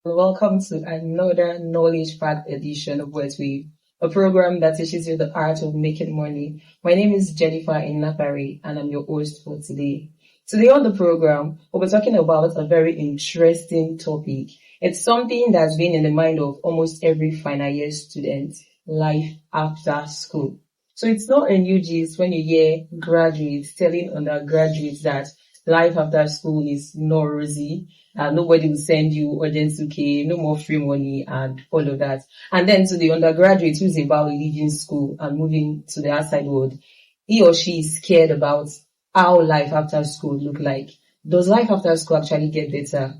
Welcome to another knowledge packed edition of Westwave, a program that teaches you the art of making money. My name is Jennifer Inapari and I'm your host for today. Today on the program, we'll be talking about a very interesting topic. It's something that's been in the mind of almost every final year student, life after school. So it's not a new gist when you hear graduates telling undergraduates that life after school is not rosy. Nobody will send you urgent 2K, no more free money and all of that. And then to the undergraduate who's about leaving school and moving to the outside world, he or she is scared about how life after school look like. Does life after school actually get better?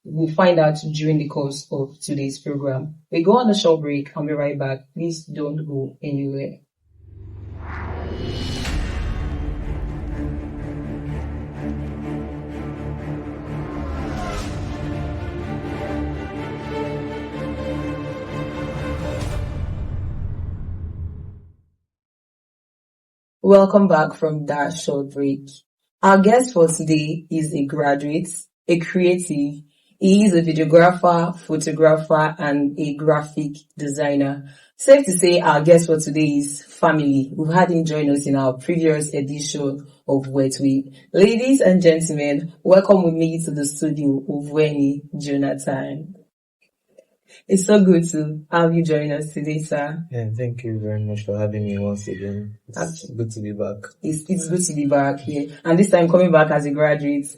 We'll find out during the course of today's program. We go on a short break and be right back. Please don't go anywhere. Welcome back from that short break. Our guest for today is a graduate, a creative. He is a videographer, photographer, and a graphic designer. Safe to say our guest for today is family. We've had him join us in our previous edition of Wet Week. Ladies and gentlemen, welcome with me to the studio, Uvweni Jonathan. It's so good to have you join us today, sir. Yeah, thank you very much for having me once again. It's good to be back. It's good to be back here. And this time coming back as a graduate. It's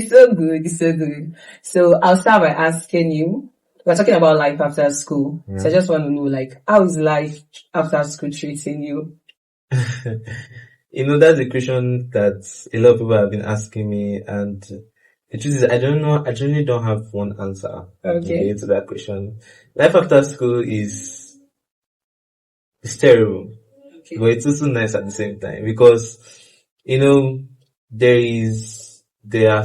so good. It's so good. So I'll start by asking you, we're talking about life after school. Yeah. So I just want to know, how is life after school treating you? That's a question that a lot of people have been asking me, and the truth is, I don't know. I generally don't have one answer to that question. Life after school is terrible, but it's also nice at the same time because there are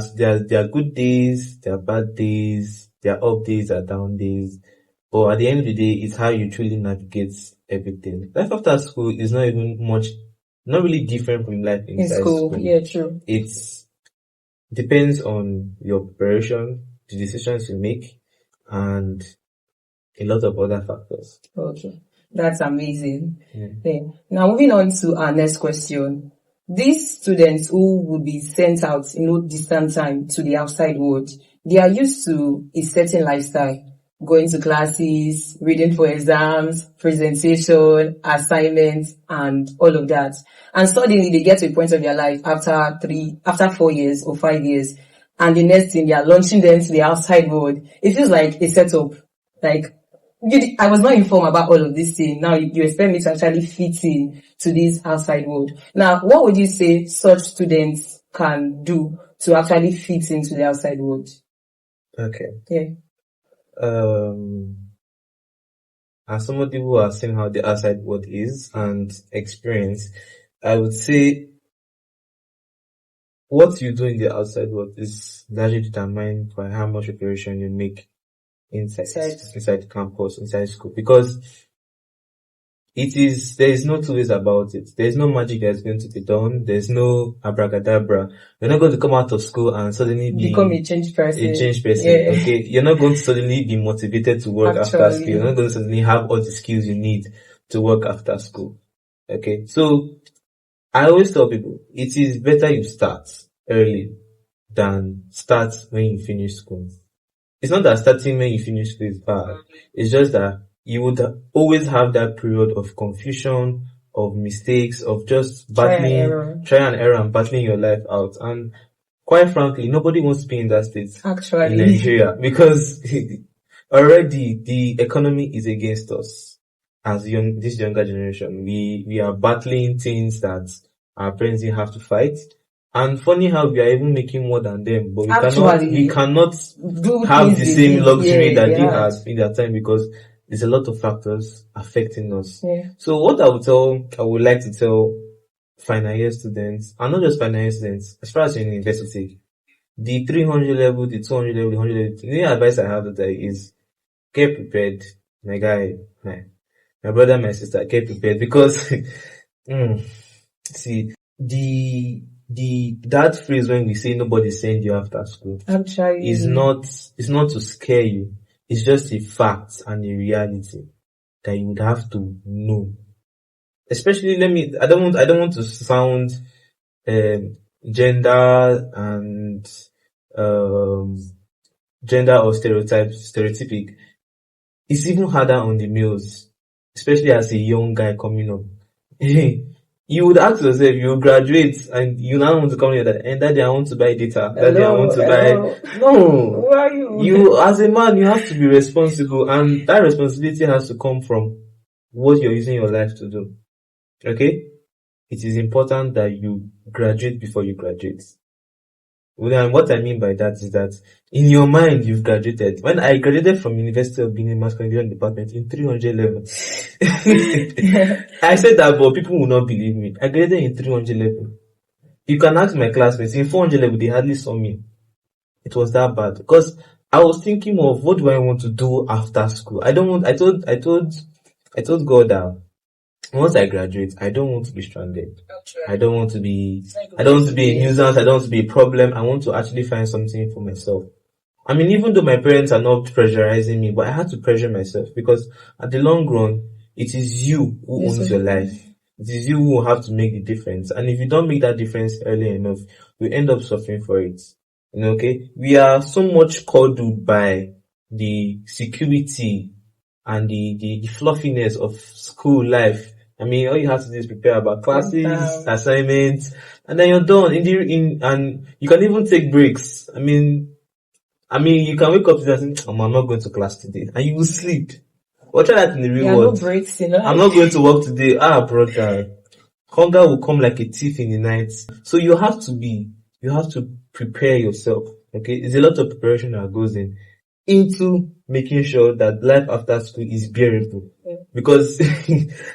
good days, there are bad days, there are up days, there are down days. But at the end of the day, it's how you truly navigate everything. Life after school is not really different from life inside school. Yeah, true. Depends on your preparation, the decisions you make, and a lot of other factors. Okay. That's amazing. Yeah. Now moving on to our next question. These students who would be sent out in no distant time to the outside world, they are used to a certain lifestyle. Going to classes, reading for exams, presentation, assignments, and all of that. And suddenly they get to a point of their life after 4 years or 5 years, and the next thing they are launching them to the outside world. It feels like a setup. I was not informed about all of this thing. Now you expect me to actually fit in to this outside world. Now, what would you say such students can do to actually fit into the outside world? Okay. Yeah. As somebody who has seen how the outside world is and experience, I would say what you do in the outside world is largely determined by how much preparation you make inside the campus, inside school, because there is no two ways about it. There is no magic that's going to be done. There's no abracadabra. You're not going to come out of school and suddenly become a changed person. Yeah. Okay. You're not going to suddenly be motivated to work after school. You're not going to suddenly have all the skills you need to work after school. Okay. So I always tell people it is better you start early than start when you finish school. It's not that starting when you finish school is bad. It's just that you would always have that period of confusion, of mistakes, of just battling, try and error and battling your life out. And quite frankly, nobody wants to be in that state in Nigeria because already the economy is against us as this younger generation. We are battling things that our parents didn't have to fight. And funny how we are even making more than them, but we cannot have the same luxury that they had in that time because there's a lot of factors affecting us. Yeah. So what I would like to tell final year students, and not just final year students, as far as in university, the 300 level, the 200 level, the 100 level, the advice I have today is get prepared. My guy, my brother, my sister, get prepared because, see, the that phrase when we say nobody send you after school Actually, is not to scare you. It's just a fact and a reality that you would have to know. Especially, I don't want to sound gender and gender or stereotypic. It's even harder on the males, especially as a young guy coming up. You would ask yourself, you graduate and you now want to come here and that day I want to buy data. That day I want to buy. No. Who are you? You, as a man, you have to be responsible, and that responsibility has to come from what you're using your life to do. Okay? It is important that you graduate before you graduate. And what I mean by that is that in your mind you've graduated. When I graduated from University of Benin Mass Communication Department in 300 level, I said that, but people will not believe me. I graduated in 300 level. You can ask my classmates in 400 level, they hardly saw me. It was that bad because I was thinking of what do I want to do after school. I told God that once I graduate, I don't want to be stranded. I don't want to be a nuisance. I don't want to be a problem. I want to actually find something for myself. I mean, even though my parents are not pressurizing me, but I had to pressure myself because at the long run, it is you who owns your life. It is you who have to make the difference. And if you don't make that difference early enough, you end up suffering for it. Okay? We are so much coddled by the security and the fluffiness of school life. I mean, all you have to do is prepare about classes, assignments, and then you're done. And you can even take breaks. I mean, you can wake up today and say, I'm not going to class today, and you will sleep. Or try that in the real world. No breaks, you know? I'm not going to work today. Brother, hunger will come like a thief in the night. So you have to prepare yourself. Okay, there's a lot of preparation that goes into making sure that life after school is bearable. Because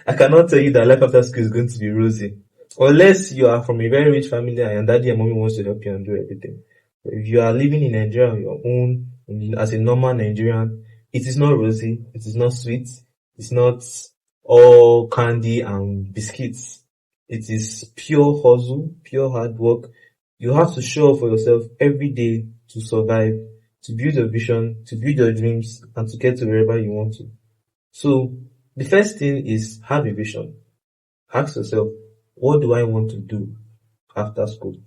I cannot tell you that life after school is going to be rosy. Unless you are from a very rich family and daddy and mommy wants to help you and do everything. But if you are living in Nigeria on your own, as a normal Nigerian, it is not rosy, it is not sweet, it's not all candy and biscuits. It is pure hustle, pure hard work. You have to show up for yourself every day to survive, to build your vision, to build your dreams, and to get to wherever you want to. So, the first thing is have a vision. Ask yourself, what do I want to do after school?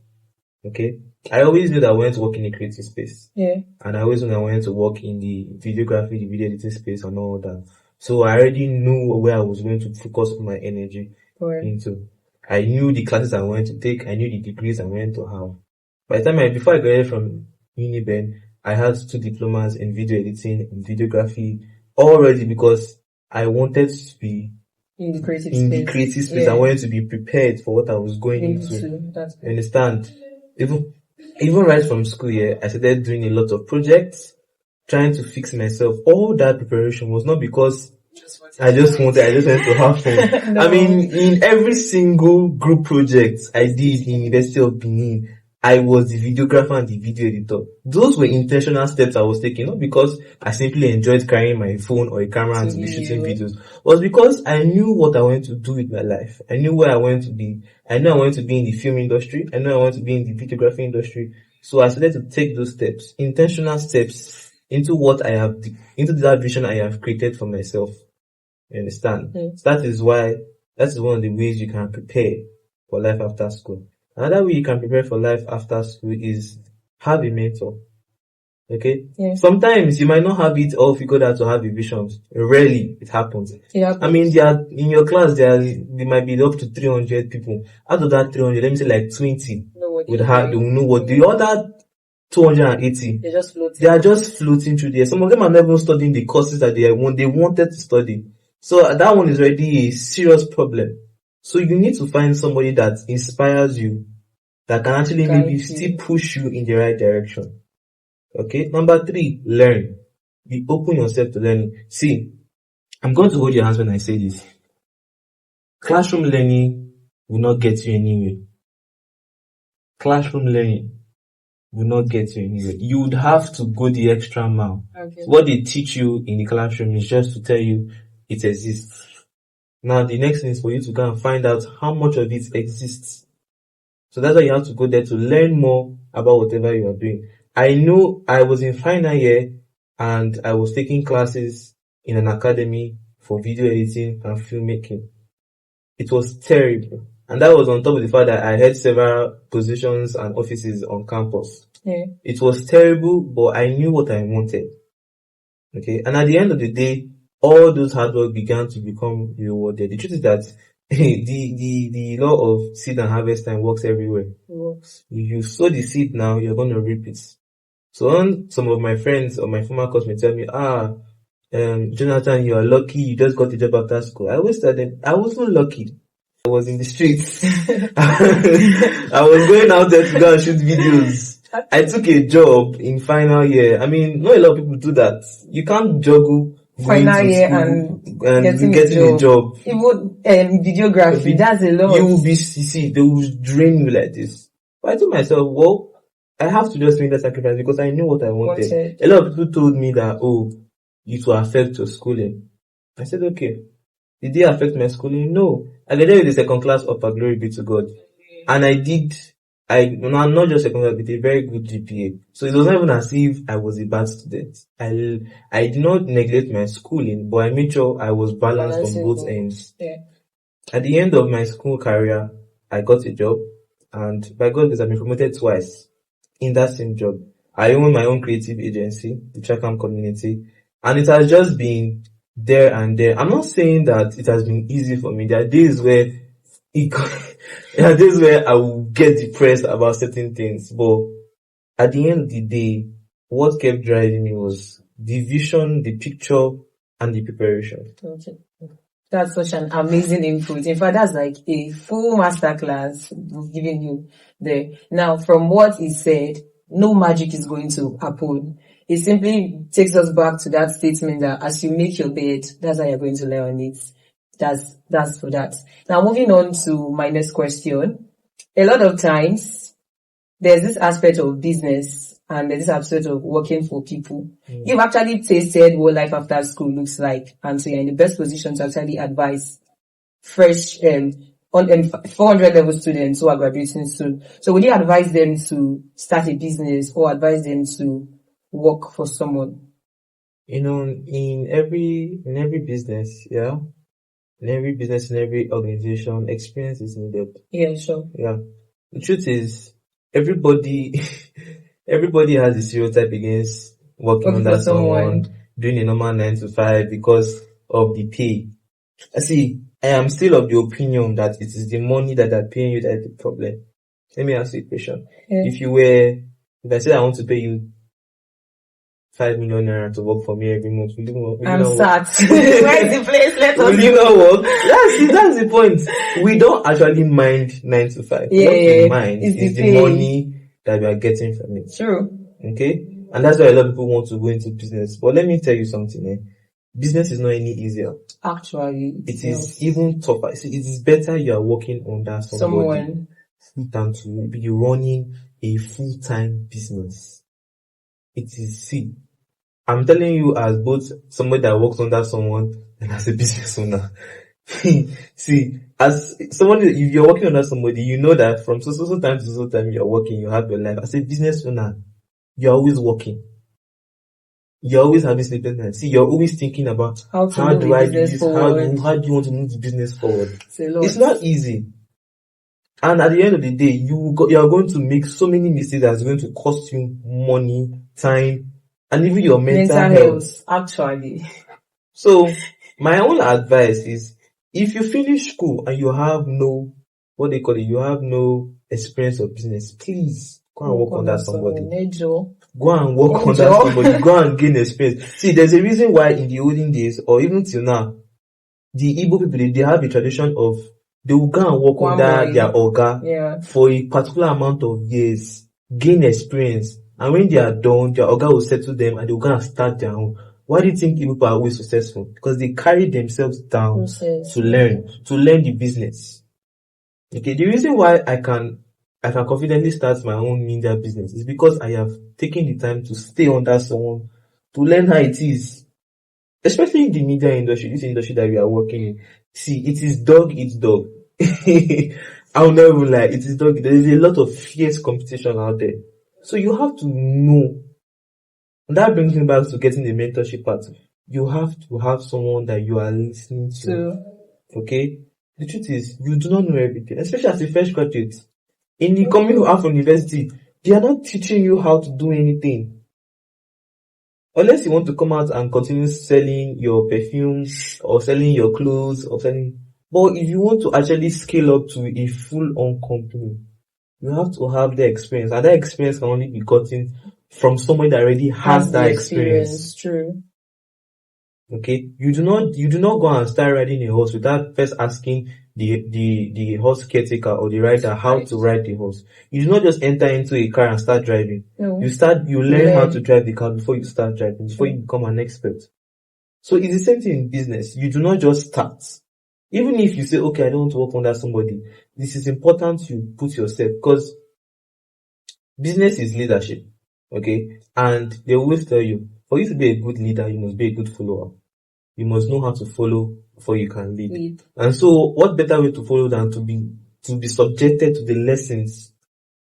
Okay? I always knew that I wanted to work in a creative space. Yeah. And I always knew that I wanted to work in the videography, the video editing space and all that. So I already knew where I was going to focus my energy into. I knew the classes I wanted to take. I knew the degrees I wanted to have. By the time before I graduated from Uniben, I had 2 diplomas in video editing and videography already because I wanted to be in the creative space. Yeah. I wanted to be prepared for what I was going into. You understand? Even right from school, I started doing a lot of projects, trying to fix myself. All that preparation was not because I just wanted to have fun. No. I mean, in every single group project I did in University of Benin, I was the videographer and the video editor. Those were intentional steps I was taking, not because I simply enjoyed carrying my phone or a camera and to be shooting videos. It was because I knew what I wanted to do with my life. I knew where I wanted to be. I knew I wanted to be in the film industry. I knew I wanted to be in the videography industry. So I started to take those steps, intentional steps, into that vision I have created for myself. You understand? Mm. So that is one of the ways you can prepare for life after school. Another way you can prepare for life after school is have a mentor. Okay? Yeah. Sometimes you might not have it all figured out to have a vision. Rarely it happens. I mean, in your class, there might be up to 300 people. Out of that 300, let me say like 20 would know what the other 280. They are just floating through there. Some of them are not even studying the courses that they wanted to study. So that one is already a serious problem. So you need to find somebody that inspires you, that can actually maybe still push you in the right direction. Okay? Number 3, learn. Be open yourself to learning. See, I'm going to hold your hands when I say this. Classroom learning will not get you anywhere. Classroom learning will not get you anywhere. You would have to go the extra mile. Okay. What they teach you in the classroom is just to tell you it exists. Now, the next thing is for you to go and find out how much of it exists. So that's why you have to go there to learn more about whatever you are doing. I know I was in final year and I was taking classes in an academy for video editing and filmmaking. It was terrible. And that was on top of the fact that I had several positions and offices on campus. Yeah. It was terrible, but I knew what I wanted. Okay. And at the end of the day, all those hard work began to become rewarded. The truth is that the law of seed and harvest time works everywhere. It works. If you sow the seed now, you're going to reap it. So when some of my friends or my former classmates tell me, Jonathan, you are lucky, you just got a job after school. I always tell them, I wasn't lucky. I was in the streets. I was going out there to go and shoot videos. I took a job in final year. I mean, not a lot of people do that. You can't juggle final year and getting a job. Even videography, that's a lot. You will be, they will drain you like this. But I told myself, well, I have to just make that sacrifice because I knew what I wanted. A lot of people told me that, it will affect your schooling. I said, okay. Did it affect my schooling? No. I graduated with a second class upper, glory be to God. And I'm not just second class, with a very good GPA. So it was not even as if I was a bad student. I did not neglect my schooling, but I made sure I was balanced on both ends. Yeah. At the end of my school career, I got a job, and by God's grace, I've been promoted twice in that same job. I own my own creative agency, the Chakam Community, and it has just been there and there. I'm not saying that it has been easy for me. There are days where I will get depressed about certain things, but at the end of the day, what kept driving me was the vision, the picture, and the preparation. Okay. That's such an amazing input. In fact, that's like a full masterclass we've given you there. Now, from what he said, no magic is going to happen. It simply takes us back to that statement that as you make your bed, that's how you're going to lay on it. That's for that. Now, moving on to my next question. A lot of times, there's this aspect of business and there's this aspect of working for people. You've actually tasted what life after school looks like, and so you're in the best position to actually advise fresh 400 level students who are graduating soon. So would you advise them to start a business or advise them to work for someone? In every business, yeah, in every organization, experience is needed. Yeah, sure. Yeah. The truth is, everybody has a stereotype against working under someone, doing a normal 9 to 5 because of the pay. I am still of the opinion that it is the money that are paying you that is the problem. Let me ask you a question. Yeah. If I say I want to pay you 5 million naira to work for me every month, I'm sad. Where is the place? Will you not work? That's the point. We don't actually mind 9 to 5. Yeah, what we mind is the money that we are getting from it. True. Okay? And that's why a lot of people want to go into business. But let me tell you something, Business is not any easier. Actually, it is even tougher. It is better you are working under someone than to be running a full-time business. I'm telling you as both somebody that works under someone and as a business owner. As somebody, if you're working under somebody, you know that from so time to so time you're working, you have your life. As a business owner, you're always working. You're always having sleepless nights. You're always thinking about how do I do this? How do you want to move the business forward? It's not easy. And at the end of the day, you are going to make so many mistakes that's going to cost you money, time, and even your mental health. Actually. So, my own advice is, if you finish school and you have no experience of business, please go and work under somebody. Go and work under somebody. Go and gain experience. See, there's a reason why in the olden days, or even till now, the Igbo people, they have a tradition of, they will go and work under their oga for a particular amount of years, gain experience, and when they are done, their oga will settle them and they will go and start their own. Why do you think Igbo people are always successful? Because they carry themselves down to learn the business. Okay, the reason why I can confidently start my own media business is because I have taken the time to stay under someone, to learn how it is. Especially in the media industry, this industry that we are working in. See, it is dog eats dog. I'll never lie. It is not, there is a lot of fierce competition out there. So you have to know. And that brings me back to getting the mentorship part. You have to have someone that you are listening to. Okay? The truth is, you do not know everything, especially as a fresh graduate. In the coming out from university, they are not teaching you how to do anything. Unless you want to come out and continue selling your perfumes or selling your clothes or selling. But if you want to actually scale up to a full-on company, you have to have the experience. And that experience can only be gotten from someone that already has that experience. True. Okay? You do not go and start riding a horse without first asking the horse caretaker or the rider how to ride the horse. You do not just enter into a car and start driving. No. You learn how to drive the car before you start driving, before you become an expert. So it's the same thing in business. You do not just start. Even if you say, okay, I don't want to work under somebody, this is important you put yourself, because business is leadership. Okay? And they always tell you, for you to be a good leader, you must be a good follower. You must know how to follow before you can lead. And so, what better way to follow than to be subjected to the lessons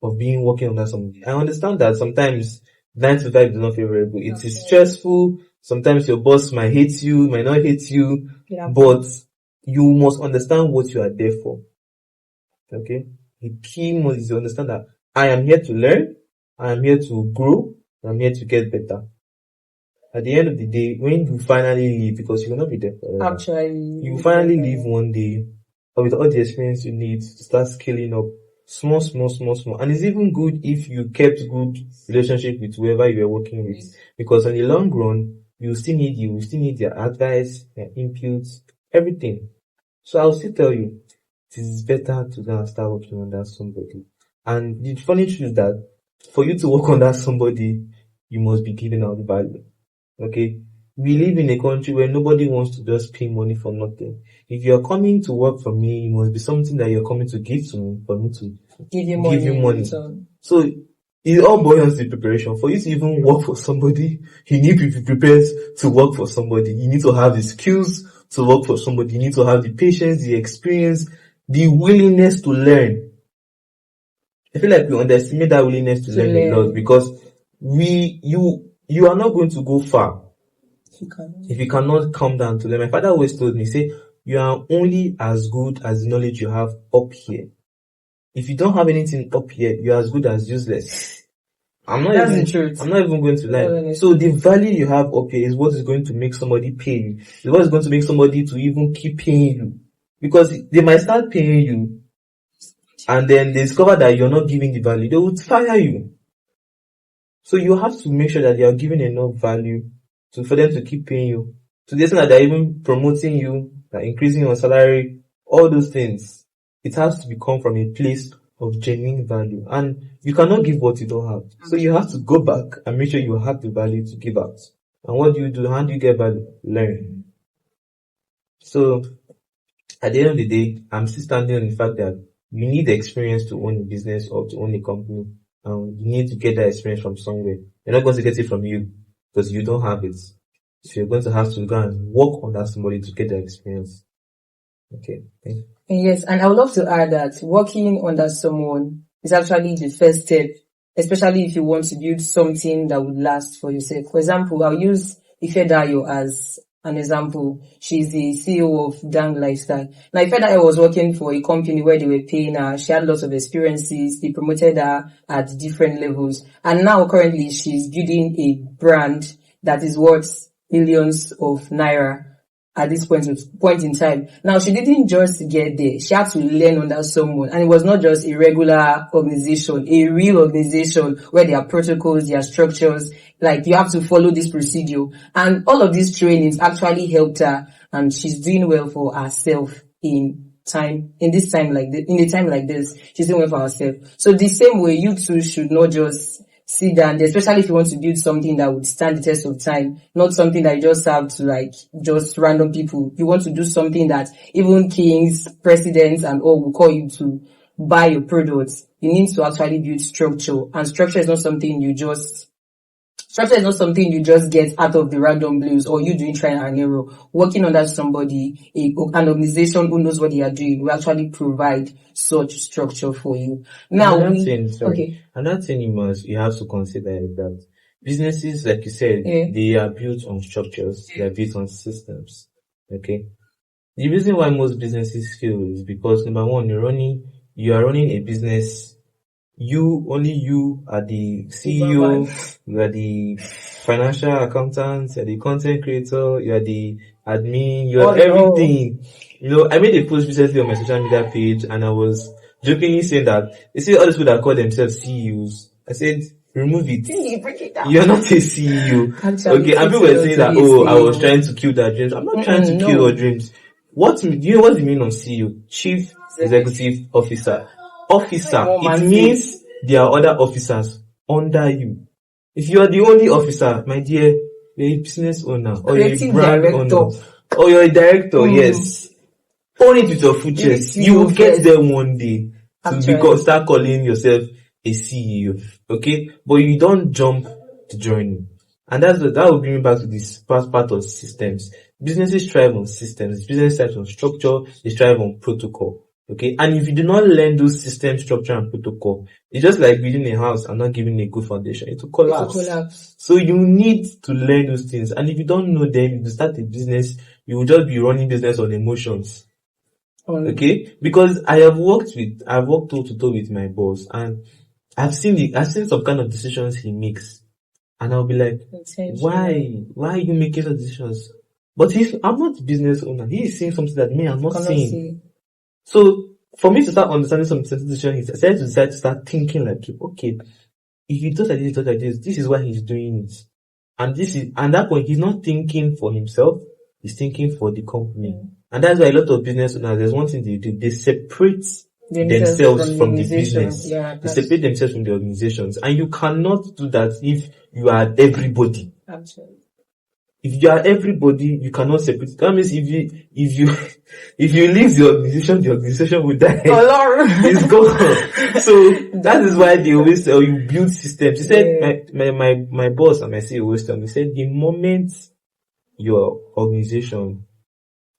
of working under somebody? I understand that sometimes 9 to 5 is not favorable. It is stressful. Sometimes your boss might hate you, might not hate you, but you must understand what you are there for. Okay? The key must is to understand that I am here to learn, I am here to grow, I'm here to get better. At the end of the day, when you finally leave, because you will not be there forever, you finally leave one day with all the experience you need to start scaling up small. And it's even good if you kept good relationship with whoever you were working with, because on the long run, you still need their advice, their inputs, everything. So I'll still tell you, it is better to go and start working under somebody. And the funny truth is that for you to work under somebody, you must be giving out value. Okay? We live in a country where nobody wants to just pay money for nothing. If you're coming to work for me, it must be something that you're coming to give to me for me to give you money. So it all boils to preparation. For you to even work for somebody, you need to be prepared to work for somebody. You need to have the skills to work for somebody. You need to have the patience, the experience, the willingness to learn. I feel like we underestimate that willingness to learn a lot, because you are not going to go far if you cannot come down to learn. My father always told me, say, you are only as good as the knowledge you have up here. If you don't have anything up here, you are as good as useless. That's the truth. I'm not even going to lie. So the value you have up here is what is going to make somebody pay you. It's what is going to make somebody to even keep paying you. Because they might start paying you, and then they discover that you're not giving the value, they would fire you. So you have to make sure that they are giving enough value for them to keep paying you. To the extent that they're even promoting you, increasing your salary, all those things. It has to come from a place of genuine value. And you cannot give what you don't have. So you have to go back and make sure you have the value to give out. And what do you do? How do you get value? Learn. So at the end of the day, I'm still standing on the fact that you need the experience to own a business or to own a company. You need to get that experience from somewhere. You're not going to get it from you because you don't have it. So you're going to have to go and work under somebody to get that experience. Okay. Thank you. Yes, and I would love to add that working under someone is actually the first step, especially if you want to build something that would last for yourself. For example, I'll use Ifedayo as an example. She's the CEO of Dang Lifestyle. Now, Ifedayo was working for a company where they were paying her. She had lots of experiences. They promoted her at different levels. And now currently she's building a brand that is worth millions of naira at this point in time. Now, she didn't just get there. She had to learn under someone. And it was not just a regular organization, a real organization where there are protocols, there are structures, like you have to follow this procedure. And all of these trainings actually helped her, and she's doing well for herself in a time like this. She's doing well for herself. So the same way, you too should not just sit down, especially if you want to build something that would stand the test of time, not something that you just have to just random people. You want to do something that even kings, presidents and all will call you to buy your products. You need to actually build structure, and structure is not something you just Structure is not something you just get out of the random blues or you doing trial and error. Working under somebody, an organization who knows what they are doing will actually provide such structure for you. Now, another thing you have to consider is that businesses, like you said, they are built on structures, they are built on systems. Okay. The reason why most businesses fail is because, number one, you are running a business. Only you are the CEO, you are the financial accountant, you are the content creator, you are the admin, you are everything. I made a post recently on my social media page and I was jokingly saying that, you see all these people that call themselves CEOs. I said, remove it. You're not a CEO. Okay, and people were saying that, I was trying to kill their dreams. I'm not trying to kill your dreams. Do you know what's the meaning of CEO? Chief Executive Officer. It means there are other officers under you. If you are the only officer, my dear, you're a business owner or you're a brand owner or you're a director, yes. Own it with your full chest. You will get there one day to start calling yourself a CEO. Okay? But you don't jump the journey. And that will bring me back to this part of systems. Businesses thrive on systems. Business thrives on structure. They thrive on protocol. Okay, and if you do not learn those system, structure, and protocol, it's just like building a house and not giving a good foundation. It will collapse. So you need to learn those things. And if you don't know them, if you start a business, you will just be running business on emotions. Okay? Because I have worked toe to toe with my boss, and I've seen some kind of decisions he makes. And I'll be like, why are you making such decisions? But if I'm not the business owner, he is saying something that me, I'm not saying. So, for me to start understanding some decisions, I started to start thinking like, okay, if he does like this, this is why he's doing it. And at that point, he's not thinking for himself, he's thinking for the company. And that's why a lot of business owners, there's one thing they do, they separate themselves from the business. They separate themselves from the organizations. And you cannot do that if you are everybody. Absolutely. If you are everybody, you cannot separate. That means if you leave the organization will die. It's gone. So that is why they always tell you build systems. He said, my boss and my CEO always tell me, he said, the moment your organization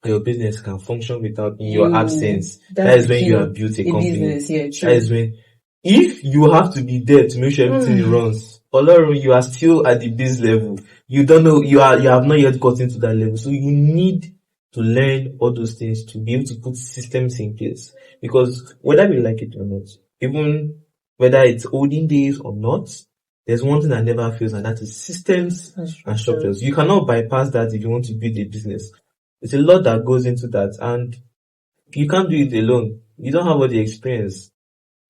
or your business can function without your absence, that is when you have built a company. That is when, if you have to be there to make sure everything runs, you are still at the base level. You don't know, you have not yet gotten to that level. So you need to learn all those things to be able to put systems in place. Because whether we like it or not, even whether it's olden days or not, there's one thing that never fails, and that is systems and structures. You cannot bypass that if you want to build a business. It's a lot that goes into that, and you can't do it alone. You don't have all the experience.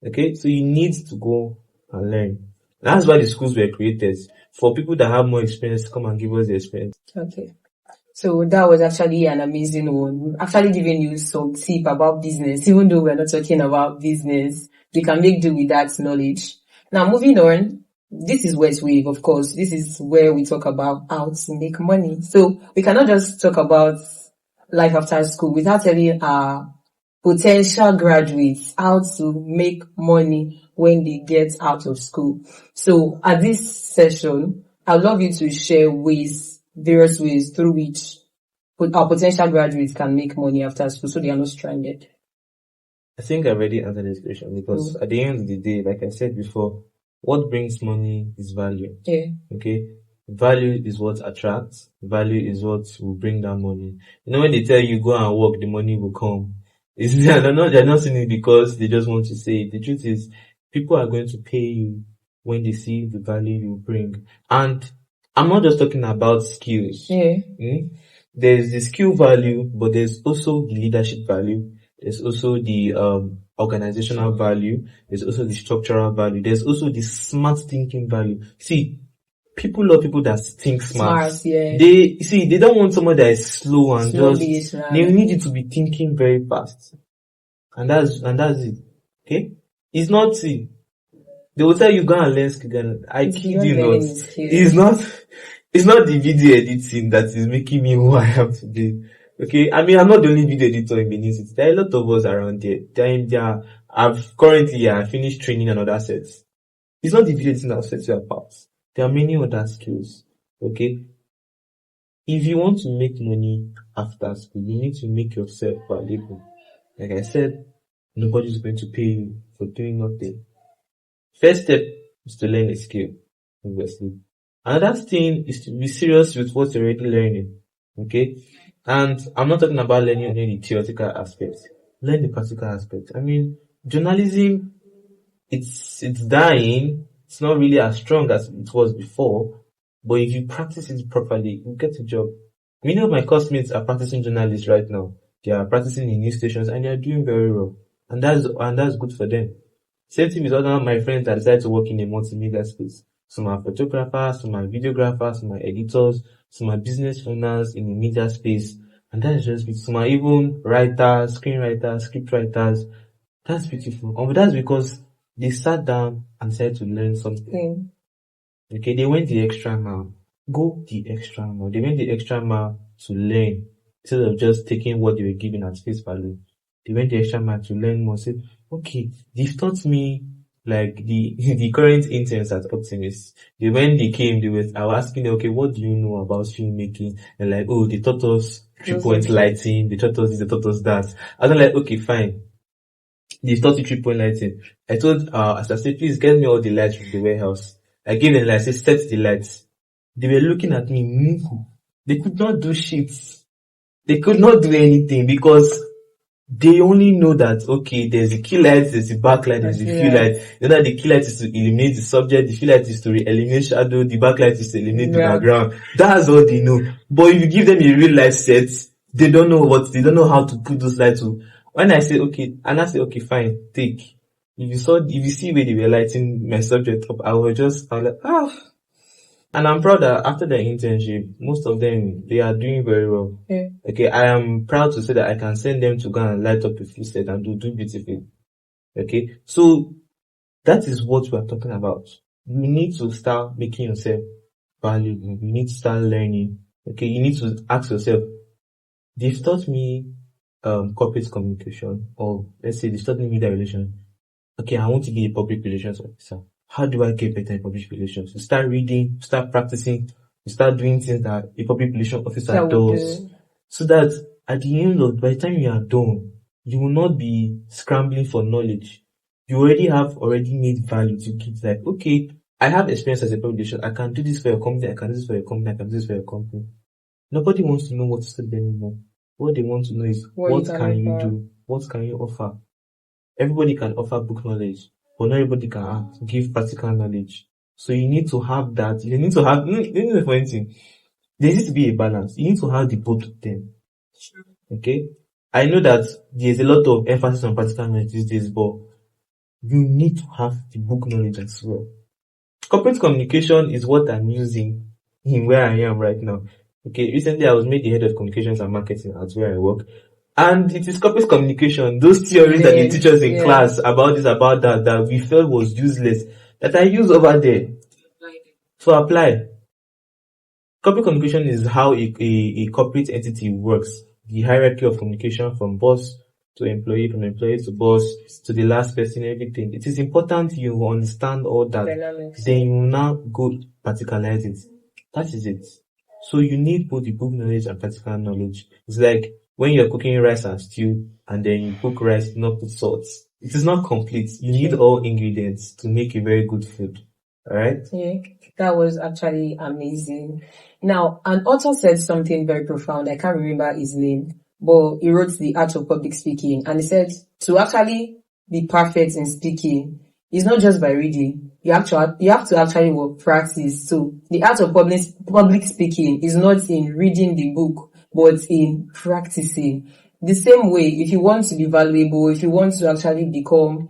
Okay? So you need to go and learn. That's why the schools were created, for people that have more experience to come and give us the experience. Okay. So that was actually an amazing one. Actually giving you some tip about business. Even though we're not talking about business, we can make do with that knowledge. Now moving on, this is West Wave, of course. This is where we talk about how to make money. So we cannot just talk about life after school without telling our potential graduates how to make money when they get out of school. So at this session, I'd love you to share various ways through which our potential graduates can make money after school so they are not stranded. I think I already answered this question because at the end of the day, like I said before, what brings money is value. Yeah. Okay? Value is what attracts. Value is what will bring that money. When they tell you go and work, the money will come. They're not saying it because they just want to say it. The truth is, people are going to pay you when they see the value you bring. And I'm not just talking about skills. Yeah. There's the skill value, but there's also the leadership value. There's also the organizational value. There's also the structural value. There's also the smart thinking value. See, people love people that think smart. Yeah. They don't want someone that is slow and they need you to be thinking very fast. And that's it. Okay? It's not, they will tell you go and learn skill. I kid you not. It's not the video editing that is making me who I am today. Okay? I mean, I'm not the only video editor in Benin City. There are a lot of us around there. I've finished training and other sets. It's not the video editing that sets you apart. There are many other skills. Okay. If you want to make money after school, you need to make yourself valuable. Like I said, nobody's going to pay you for doing nothing. First step is to learn a skill, obviously. Another thing is to be serious with what you're already learning. Okay? And I'm not talking about learning only the theoretical aspects. Learn the practical aspect. I mean, journalism, it's dying. It's not really as strong as it was before. But if you practice it properly, you get a job. Many of my classmates are practicing journalists right now. They are practicing in news stations and they are doing very well. And that's good for them. Same thing with other my friends that decided to work in a multimedia space. Some are photographers, some are videographers, some are editors, some are business owners in the media space. And that's just beautiful. Some are even writers, screenwriters, script writers. That's beautiful. And that's because they sat down and decided to learn something. Okay, they went the extra mile. Go the extra mile. They went the extra mile to learn instead of just taking what they were given at face value. They went the extra mile to learn more. Say, okay, they've taught me like the current interns at Optimist. When they came, I was asking them, okay, what do you know about filmmaking? And like, oh, they taught us 3-point lighting, they taught us this, they taught us that. I was like, okay, fine. They taught you 3-point lighting. I told as I said, please get me all the lights from the warehouse. I gave them lights, I said, set the lights. They were looking at me, they could not do shit. They could not do anything because they only know that, okay, there's a key light, there's a backlight, there's a fill light. You know that the key light is to eliminate the subject, the fill light is to eliminate shadow, the backlight is to eliminate the background. That's all they know. But if you give them a real life set, they don't know how to put those lights to. When I say, okay, and I say, okay, fine, take. If you see where they were lighting my subject up, I was like, And I'm proud that after their internship, most of them, they are doing very well. Yeah. Okay, I am proud to say that I can send them to go and light up a full set and do beautifully. Okay, so that is what we are talking about. You need to start making yourself valuable. You need to start learning. Okay, you need to ask yourself, they've taught me corporate communication, or let's say they've taught me media relations. Okay, I want to be a public relations officer. How do I get better in public relations? You start reading, start practicing, you start doing things that a public relations officer does. So that at the end of, by the time you are done, you will not be scrambling for knowledge. You already made value to kids. Like, okay, I have experience as a public relations. I can do this for your company, I can do this for your company, I can do this for your company. Nobody wants to know what to say anymore. What they want to know is, what can you do? What can you offer? Everybody can offer book knowledge, but not everybody can give practical knowledge. So you need to have that. You need to have, for anything, there needs to be a balance. You need to have the both of them. Okay? I know that there's a lot of emphasis on practical knowledge these days, but you need to have the book knowledge as well. Corporate communication is what I'm using in where I am right now. Okay, recently I was made the head of communications and marketing at where I work. And it is corporate communication, those theories that they teach us in class about this, about that we felt was useless, that I use over there to apply. Corporate communication is how a corporate entity works. The hierarchy of communication from boss to employee, from employee to boss, to the last person, everything. It is important you understand all that. Then you now go practicalize it. That is it. So you need both the book knowledge and practical knowledge. It's like when you're cooking rice and stew, and then you cook rice, not put salt. It is not complete. You need all ingredients to make a very good food. Alright? Yeah, that was actually amazing. Now, an author said something very profound. I can't remember his name, but he wrote The Art of Public Speaking, and he said to actually be perfect in speaking is not just by reading. You have to actually practice. So the art of public speaking is not in reading the book, but in practicing. The same way, if you want to be valuable, if you want to actually become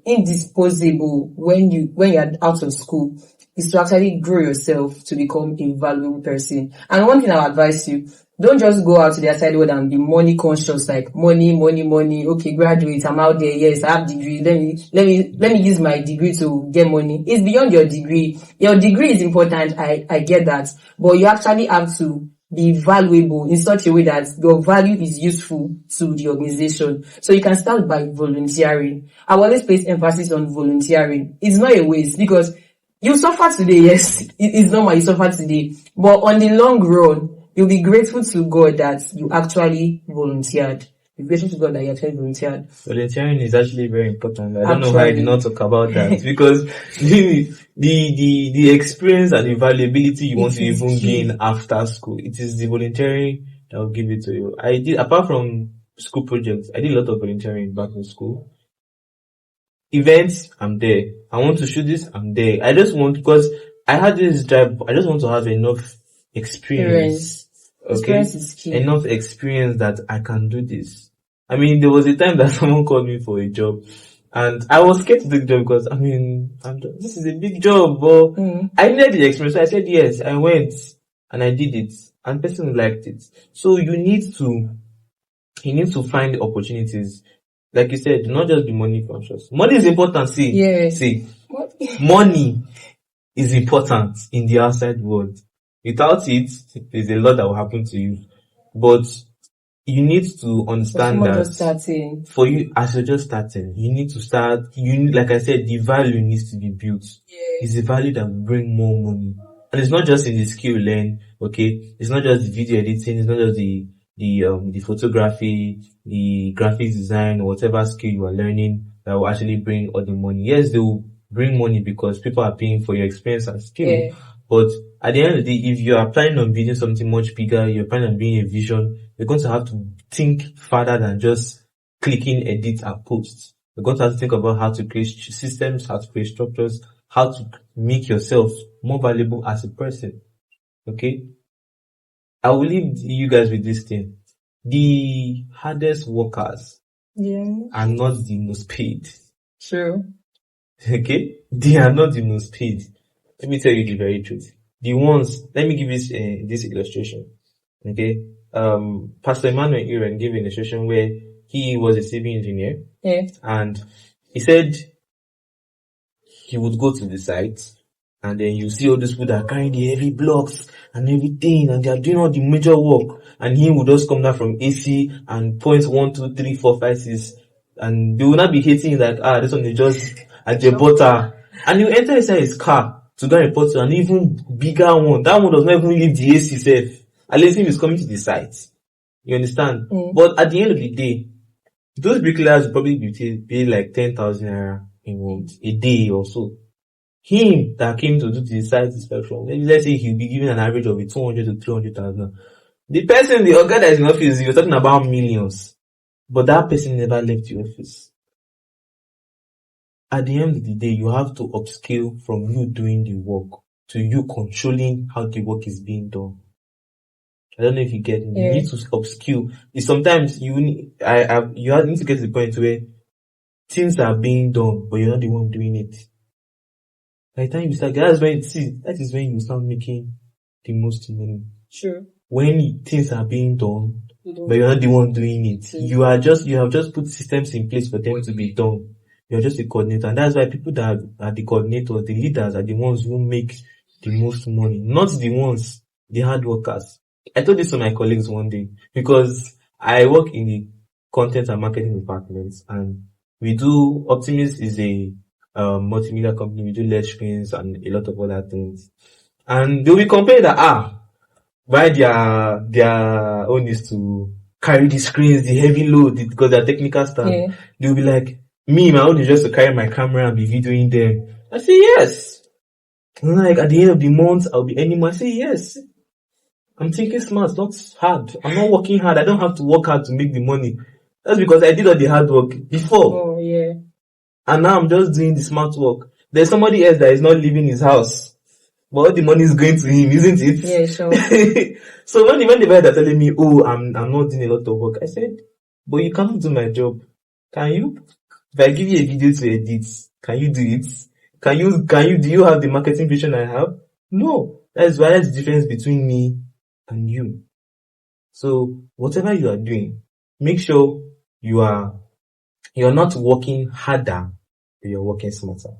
indisposable when you're out of school, is to actually grow yourself to become a valuable person. And one thing I'll advise you, don't just go out to the outside world and be money conscious, like money. Okay, graduate, I'm out there. Yes, I have degree. Let me use my degree to get money. It's beyond your degree. Your degree is important. I get that, but you actually have to be valuable in such a way that your value is useful to the organization. So you can start by volunteering. I always place emphasis on volunteering. It's not a waste, because You suffer today, yes. It's normal, you suffer today. But on the long run, you'll be grateful to God that you actually volunteered. Be grateful to God that you actually volunteered. Volunteering is actually very important. I don't know why I did not talk about that because the experience and the valuability you want to even gain after school, it is the volunteering that will give it to you. I did, apart from school projects, I did a lot of volunteering back in school. Events, I'm there. I want to shoot this, I'm there. I just want, because I had this drive, I just want to have enough experience. Okay? Experience is key. Enough experience that I can do this. I mean, there was a time that someone called me for a job and I was scared to take the job because, I mean, this is a big job, but I needed the experience. So I said yes, I went and I did it and the person liked it. So you need to find opportunities. Like you said, not just be money conscious. Money is important, see. Money is important in the outside world. Without it, there's a lot that will happen to you. But you need to understand that for you, as you're just starting, you need to start, like I said, the value needs to be built. It's the value that will bring more money. And it's not just in the skill learn, okay? It's not just the video editing, it's not just the photography, the graphics design, or whatever skill you are learning that will actually bring all the money. Yes, they will bring money because people are paying for your experience and skill. But at the end of the day, if you are planning on building something much bigger, you're planning on being a vision, you're going to have to think further than just clicking edit and post. You're going to have to think about how to create systems, how to create structures, how to make yourself more valuable as a person. Okay? I will leave you guys with this thing. The hardest workers are not the most paid. True. Okay? They are not the most paid. Let me tell you the very truth. The ones, let me give you this illustration. Okay? Pastor Emmanuel Iren gave an illustration where he was a civil engineer. And he said he would go to the site and then you see all these people that are carrying the heavy blocks and everything and they are doing all the major work and he would just come down from AC and point 1, 2, 3, 4, 5, 6 and they will not be hating like, this one is just a jebota. And you enter inside his car to go and report to an even bigger one. That one does not even leave the AC safe. At least if he's coming to the site. You understand? But at the end of the day, those bricklayers will probably be paid like 10,000 naira in a day or so. Him that came to do the site inspection, let's say he'll be given an average of 200 to 300,000. The person, the guy that is in office, you're talking about millions. But that person never left the office. At the end of the day, you have to upscale from you doing the work to you controlling how the work is being done. I don't know if you get me. You need to upskill. Sometimes you need to get to the point where things are being done, but you're not the one doing it. By the time you start, that is when you start making the most money. Sure. When things are being done, but you're not the one doing it. You have just put systems in place for them to be done. You're just a coordinator. And that's why people that are the coordinators, the leaders are the ones who make the most money. Not the ones, the hard workers. I told this to my colleagues one day because I work in the content and marketing department and Optimus is a multimedia company. We do LED screens and a lot of other things. And they'll be complaining that, why their own is to carry the screens, the heavy load, because they're technical staff. They'll be like, my own is just to carry my camera and be videoing them. I say, yes. And like, at the end of the month, I'll be earning more. I say, yes. I'm thinking smart, not hard. I'm not working hard. I don't have to work hard to make the money. That's because I did all the hard work before. And now I'm just doing the smart work. There's somebody else that is not leaving his house, but all the money is going to him, isn't it? Yeah, sure. So when the guys are telling me, I'm not doing a lot of work, I said, but you cannot do my job. Can you? If I give you a video to edit, can you do it? Do you have the marketing vision I have? No. That's the difference between me and you. So whatever you are doing, make sure you're not working harder, but you're working smarter.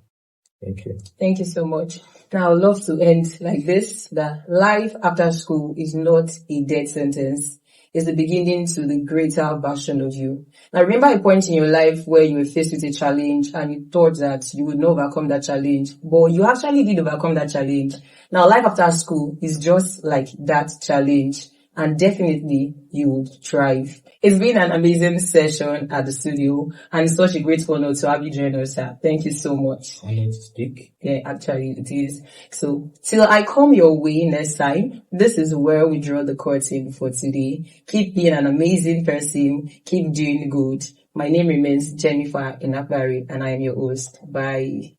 Thank you. Thank you so much. Now I would love to end like this, that life after school is not a death sentence. is the beginning to the greater version of you. Now, remember a point in your life where you were faced with a challenge and you thought that you would not overcome that challenge, but you actually did overcome that challenge. Now, life after school is just like that challenge, and definitely you would thrive. It's been an amazing session at the studio, and it's such a great honor to have you join us, sir. Thank you so much. Honored to speak. Yeah, actually it is. So, till I come your way next time, this is where we draw the curtain for today. Keep being an amazing person. Keep doing good. My name remains Jennifer Inapari, and I am your host. Bye.